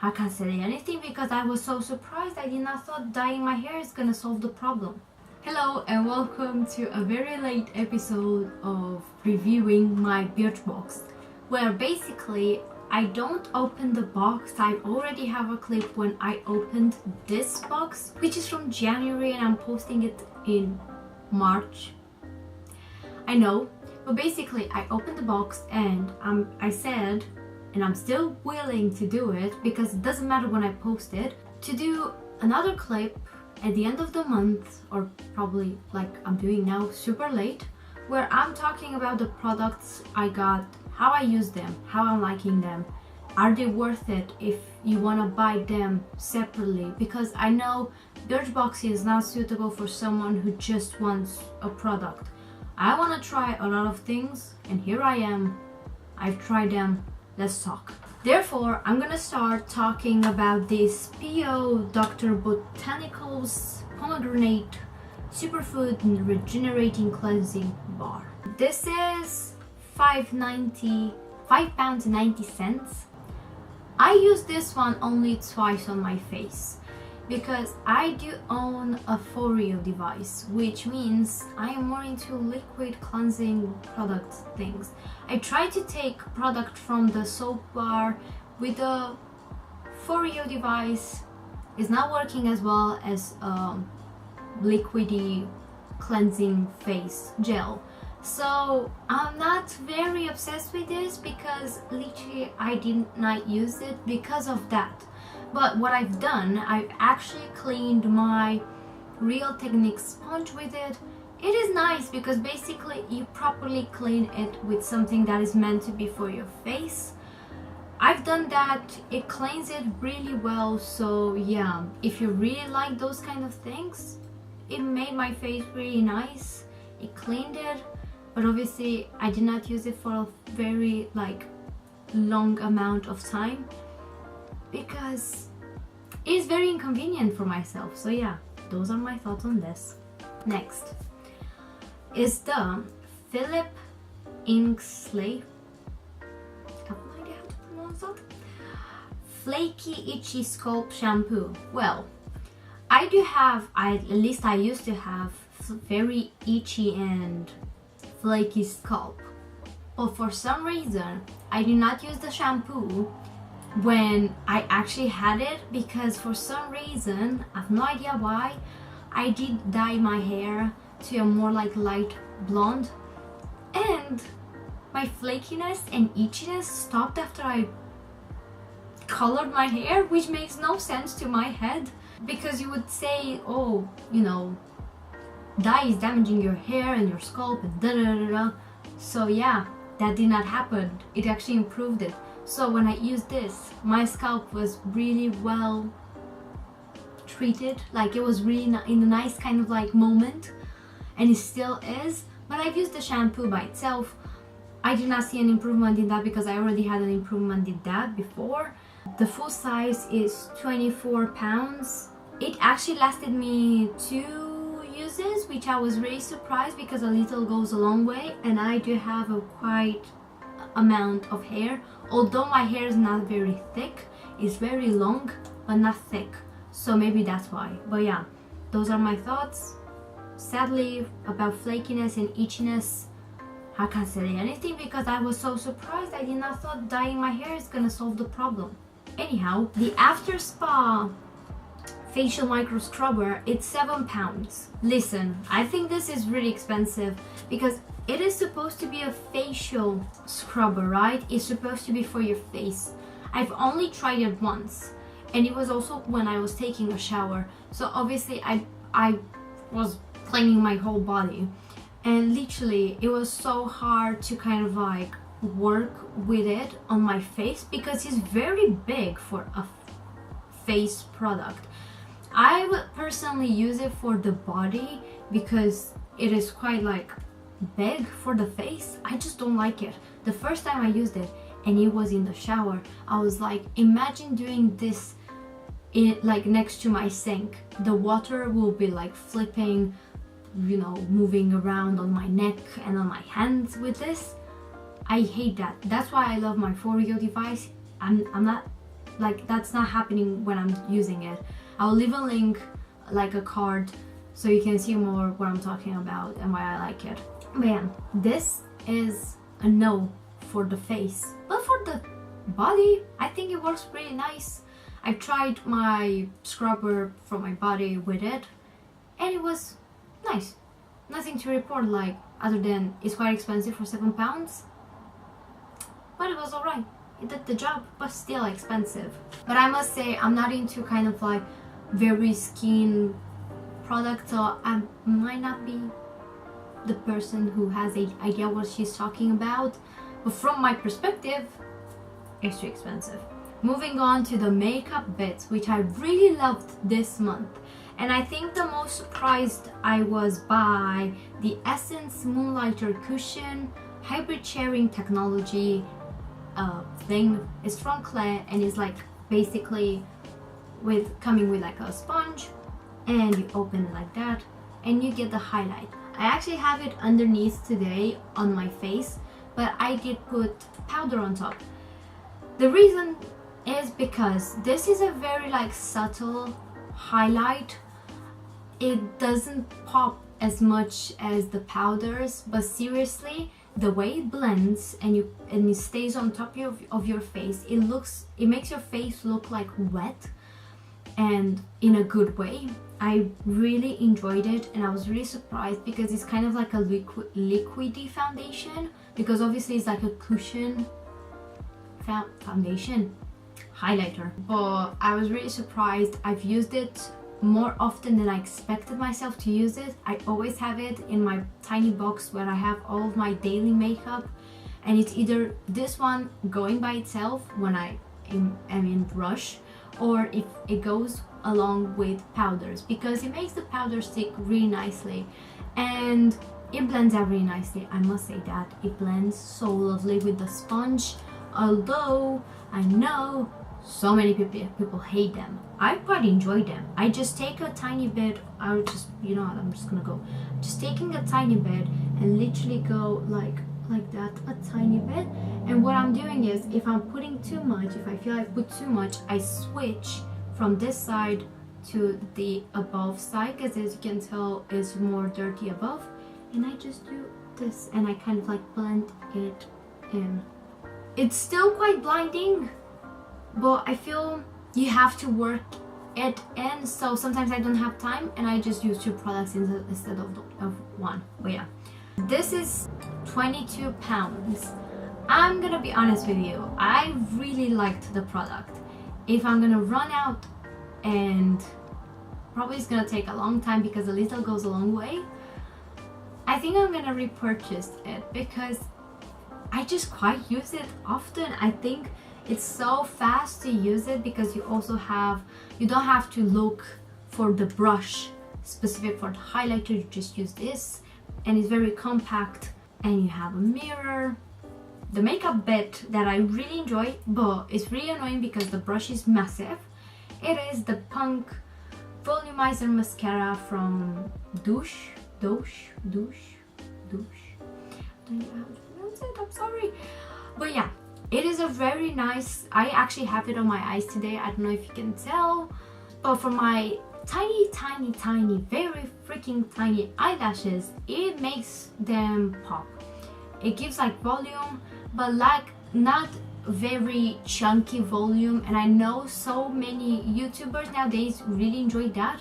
I can't say anything because I was so surprised. I did not thought dyeing my hair is gonna solve the problem. Hello and welcome to a very late episode of reviewing my Birchbox, where basically I don't open the box. I already have a clip when I opened this box, which is from January, and I'm posting it in March. I know, but basically I opened the box and I said, and I'm still willing to do it because it doesn't matter when I post it, to do another clip at the end of the month, or probably like I'm doing now super late, where I'm talking about the products I got, how I use them, how I'm liking them, are they worth it if you want to buy them separately, because I know Birchbox is not suitable for someone who just wants a product. I want to try a lot of things, and here I am, I've tried them. Let's talk. Therefore, I'm gonna start talking about this PO Dr. Botanicals Pomegranate Superfood Regenerating Cleansing Bar. This is £5.90. I use this one only twice on my face because I do own a Foreo device, which means I am more into liquid cleansing product things. I try to take product from the soap bar with the Foreo device. It's not working as well as liquidy cleansing face gel. So I'm not very obsessed with this because literally I did not use it because of that. But what I've done, I've actually cleaned my Real Technique sponge with it. It is nice because basically you properly clean it with something that is meant to be for your face. I've done that, it cleans it really well. So yeah, if you really like those kind of things, it made my face really nice. It cleaned it, but obviously I did not use it for a very long amount of time because it is very inconvenient for myself. So yeah, those are my thoughts on this. Next is the Philip Kingsley, I have no idea how to pronounce that, Flaky Itchy Scalp Shampoo. Well, I do have, at least I used to have very itchy and flaky scalp, but for some reason I did not use the shampoo when I actually had it because for some reason, I have no idea why, I did dye my hair to a more light blonde, and my flakiness and itchiness stopped after I colored my hair, which makes no sense to my head because you would say, oh, you know, dye is damaging your hair and your scalp and da da da da. So yeah, that did not happen. It actually improved it. So when I used this, my scalp was really well treated, like it was really in a nice kind of moment, and it still is. But I've used the shampoo by itself. I did not see an improvement in that because I already had an improvement in that before. The full size is 24 pounds. It actually lasted me 2 uses, which I was really surprised because a little goes a long way, and I do have a quite amount of hair. Although my hair is not very thick, it's very long but not thick, so maybe that's why. But yeah, those are my thoughts. Sadly, about flakiness and itchiness, I can't say anything because I was so surprised. I did not thought dyeing my hair is gonna solve the problem. Anyhow, the afterspa facial micro scrubber, it's £7. Listen, I think this is really expensive because it is supposed to be a facial scrubber, right? It's supposed to be for your face. I've only tried it once, and it was also when I was taking a shower. So obviously I was cleaning my whole body, and literally it was so hard to kind of work with it on my face because it's very big for a face product. I would personally use it for the body because it is quite big for the face. I just don't like it. The first time I used it, and it was in the shower, I was like, imagine doing this next to my sink. The water will be flipping, you know, moving around on my neck and on my hands with this. I hate that. That's why I love my Foreo device. I'm not like that's not happening when I'm using it. I'll leave a link, like a card, so you can see more what I'm talking about and why I like it. Man, this is a no for the face, but for the body I think it works pretty nice. I tried my scrubber for my body with it and it was nice. Nothing to report, like, other than it's quite expensive for £7, but it was alright. It did the job, but still expensive. But I must say I'm not into kind of like very skin product, so I might not be the person who has an idea what she's talking about, but from my perspective it's too expensive. Moving on to the makeup bits, which I really loved this month, and I think the most surprised I was by the Essence Moonlighter Cushion Hybrid Sharing Technology thing. It's from CLE and it's like basically coming with like a sponge, and you open it like that and you get the highlight. I actually have it underneath today on my face, but I did put powder on top. The reason is because this is a very like subtle highlight. It doesn't pop as much as the powders, but seriously, the way it blends and it stays on top of your face, it makes your face look like wet, and in a good way. I really enjoyed it, and I was really surprised because it's kind of like a liquidy foundation, because obviously it's like a cushion foundation highlighter, but I was really surprised. I've used it more often than I expected myself to use it. I always have it in my tiny box where I have all of my daily makeup, and it's either this one going by itself when I am in rush, or if it goes along with powders, because it makes the powder stick really nicely and it blends out really nicely. I must say that it blends so lovely with the sponge, although I know so many people hate them. I quite enjoy them. I just take a tiny bit. I'm just taking a tiny bit and literally go like that, a tiny bit. And what I'm doing is, if I'm putting too much, if I feel I put too much, I switch from this side to the above side, because as you can tell it's more dirty above, and I just do this and I kind of like blend it in. It's still quite blinding, but I feel you have to work it in, so sometimes I don't have time and I just use 2 products instead of one. But yeah, this is £22. I'm gonna be honest with you, I really liked the product. If I'm gonna run out, and probably it's gonna take a long time because a little goes a long way, I think I'm gonna repurchase it because I just quite use it often. I think it's so fast to use it because you don't have to look for the brush specific for the highlighter. You just use this, and it's very compact, and you have a mirror. The makeup bit that I really enjoy, but it's really annoying because the brush is massive, it is the Punk Volumizer Mascara from doucce. Don't know how to pronounce it, I'm sorry. But yeah, it is a very nice, I actually have it on my eyes today. I don't know if you can tell, but for my tiny, very freaking tiny eyelashes, it makes them pop. It gives like volume, but like not very chunky volume, and I know so many YouTubers nowadays really enjoy that.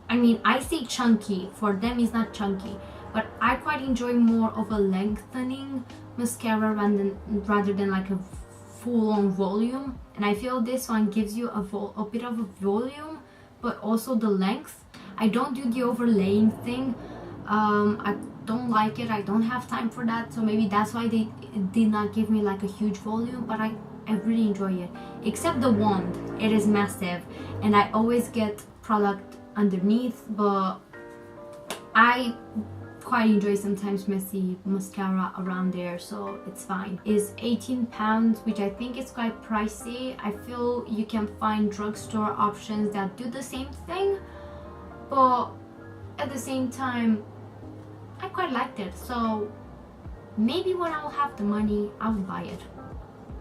I mean, I say chunky, for them it's not chunky, but I quite enjoy more of a lengthening mascara rather than like a full-on volume, and I feel this one gives you a bit of a volume but also the length. I don't do the overlaying thing. I don't like it. I don't have time for that, so maybe that's why they did not give me like a huge volume, but I really enjoy it. Except the wand, it is massive, and I always get product underneath, but I quite enjoy sometimes messy mascara around there, so it's fine. It's £18, which I think is quite pricey. I feel you can find drugstore options that do the same thing, but at the same time I quite liked it, so maybe when I will have the money I will buy it,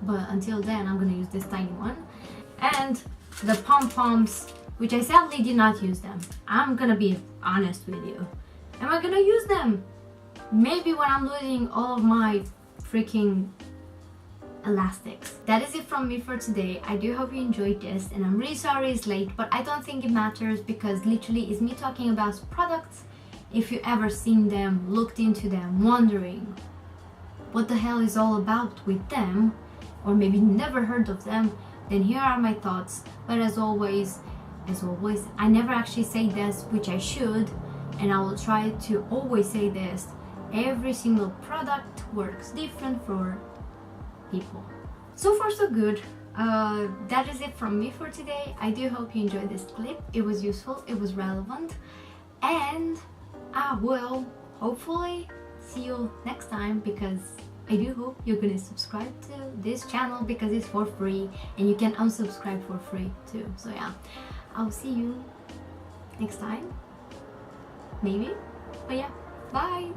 but until then I'm gonna use this tiny one. And the Poms, which I sadly did not use them. I'm gonna be honest with you. Am I gonna use them? Maybe when I'm losing all of my freaking elastics. That is it from me for today. I do hope you enjoyed this, and I'm really sorry it's late, but I don't think it matters because literally it's me talking about products. If you ever seen them, looked into them, wondering what the hell is all about with them, or maybe never heard of them, then here are my thoughts. But as always, I never actually say this, which I should, and I will try to always say this. Every single product works different for people. So far so good. That is it from me for today. I do hope you enjoyed this clip. It was useful, it was relevant, and I will hopefully see you next time, because I do hope you're gonna subscribe to this channel because it's for free, and you can unsubscribe for free too. So yeah, I'll see you next time, maybe. But yeah, bye.